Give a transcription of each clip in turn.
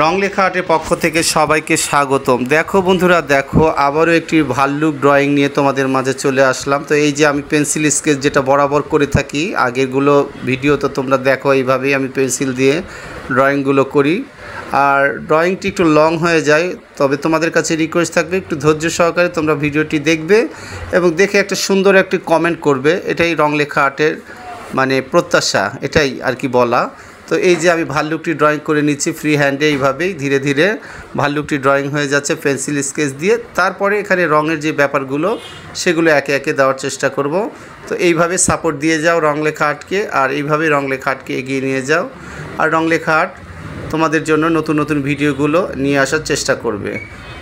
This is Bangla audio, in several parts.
রং লেখা আর্টের পক্ষ থেকে সবাইকে স্বাগতম। দেখো বন্ধুরা, দেখো আবারও একটি ভাল্লুক ড্রয়িং নিয়ে তোমাদের মাঝে চলে আসলাম। তো এই যে আমি পেন্সিল স্কেচ যেটা বরাবর করে থাকি, আগেরগুলো ভিডিও তো তোমরা দেখো, এইভাবেই আমি পেন্সিল দিয়ে ড্রয়িংগুলো করি। আর ড্রয়িংটি একটু লং হয়ে যায়, তবে তোমাদের কাছে রিকোয়েস্ট থাকবে একটু ধৈর্য সহকারে তোমরা ভিডিওটি দেখবে এবং দেখে একটা সুন্দর একটি কমেন্ট করবে। এটাই রং লেখা আর্টের মানে প্রত্যাশা, এটাই আর কি বলা। তো এই যে আমি ভাল্লুকটি ড্রয়িং করে নিচ্ছি ফ্রি হ্যান্ডে, এইভাবেই ধীরে ধীরে ভাল্লুকটি ড্রয়িং হয়ে যাচ্ছে পেন্সিল স্কেচ দিয়ে। তারপরে এখানে রঙের যে ব্যাপারগুলো সেগুলো একে একে দেওয়ার চেষ্টা করব। তো এইভাবে সাপোর্ট দিয়ে যাও রং লেখা আর্টকে, আর এইভাবেই রং লেখা আর্টকে এগিয়ে নিয়ে যাও। আর রং লেখা আর্ট তোমাদের জন্য নতুন নতুন ভিডিওগুলো নিয়ে আসার চেষ্টা করবে।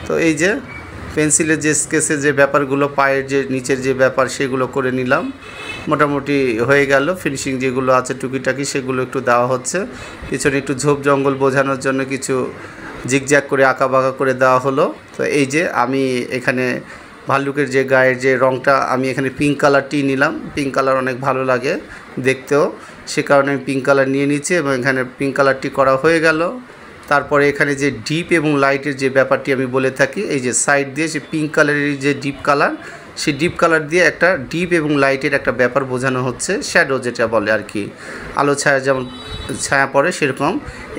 তো এই যে পেন্সিলের যে স্কেচের যে ব্যাপারগুলো, পায়ের যে নিচের যে ব্যাপার সেগুলো করে নিলাম, মোটামুটি হয়ে গেল। ফিনিশিং যেগুলো আছে টুকিটাকি সেগুলো একটু দেওয়া হচ্ছে। পিছনে একটু ঝোপ জঙ্গল বোঝানোর জন্য কিছু জিগজ্যাগ করে আঁকা বাঁকা করে দেওয়া হলো। তো এই যে আমি এখানে ভাল্লুকের যে গায়ের যে রঙটা, আমি এখানে পিঙ্ক কালারটি নিলাম। পিঙ্ক কালার অনেক ভালো লাগে দেখতেও, সে কারণে আমি পিঙ্ক কালার নিয়ে নিচ্ছি এবং এখানে পিঙ্ক কালারটি করা হয়ে গেল। তারপরে এখানে যে ডিপ এবং লাইটের যে ব্যাপারটি আমি বলে থাকি, এই যে সাইড দিয়ে সে পিঙ্ক কালারের যে ডিপ কালার, সেই ডিপ কালার দিয়ে একটা ডিপ এবং লাইটের একটা ব্যাপার বোঝানো হচ্ছে। শ্যাডো যেটা বলে আর কি, আলো ছায়া যেমন ছায়া পড়ে সেরকম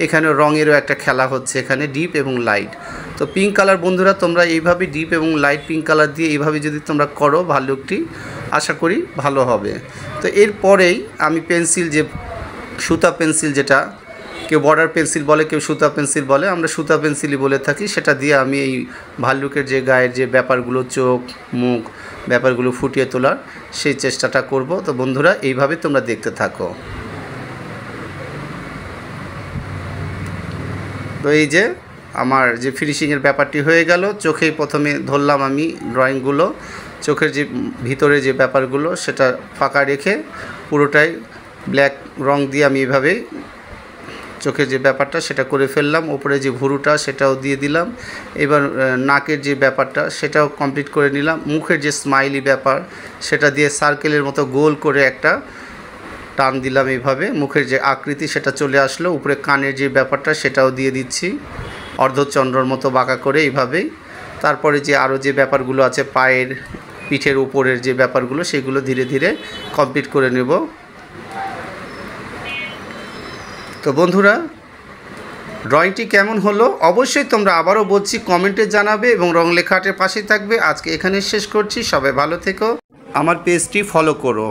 এখানে রঙেরও একটা খেলা হচ্ছে, এখানে ডিপ এবং লাইট। তো পিঙ্ক কালার বন্ধুরা, তোমরা এইভাবে ডিপ এবং লাইট পিঙ্ক কালার দিয়ে এইভাবে যদি তোমরা করো ভাল্লুকটি, আশা করি ভালো হবে। তো এরপরেই আমি পেন্সিল, যে সুতা পেন্সিল, যেটা কেউ বর্ডার পেন্সিল বলে, কেউ সুতা পেন্সিল বলে, আমরা সুতা পেন্সিলই বলে থাকি, সেটা দিয়ে আমি এই ভাল্লুকের যে গায়ের যে ব্যাপারগুলো, চোখ মুখ ব্যাপারগুলো ফুটিয়ে তোলার সেই চেষ্টাটা করব। তো বন্ধুরা এইভাবে তোমরা দেখতে থাকো। তো এই যে আমার যে ফিনিশিংয়ের ব্যাপারটি হয়ে গেল, চোখেই প্রথমে ধরলাম আমি ড্রয়িংগুলো, চোখের যে ভিতরে যে ব্যাপারগুলো সেটা ফাঁকা রেখে পুরোটাই ব্ল্যাক রং দিয়ে আমি এভাবেই চোখের যে ব্যাপারটা সেটা করে ফেললাম। ওপরে যে ভুরুটা সেটাও দিয়ে দিলাম। এবার নাকের যে ব্যাপারটা সেটাও কমপ্লিট করে নিলাম। মুখের যে স্মাইলি ব্যাপার সেটা দিয়ে সার্কেলের মতো গোল করে একটা টান দিলাম, এইভাবে মুখের যে আকৃতি সেটা চলে আসলো। উপরে কানের যে ব্যাপারটা সেটাও দিয়ে দিচ্ছি অর্ধচন্দ্রর মতো বাঁকা করে এইভাবেই। তারপরে যে আরও যে ব্যাপারগুলো আছে পায়ের পিঠের উপরের যে ব্যাপারগুলো সেগুলো ধীরে ধীরে কমপ্লিট করে নেব। তো বন্ধুরা, ড্রয়িংটি কেমন হলো অবশ্যই তোমরা আবারও বলছি কমেন্টে জানাবে এবং রং লেখা আর্টের পাশেই থাকবে। আজকে এখানে শেষ করছি, সবাই ভালো থেকো, আমার পেজটি ফলো করো।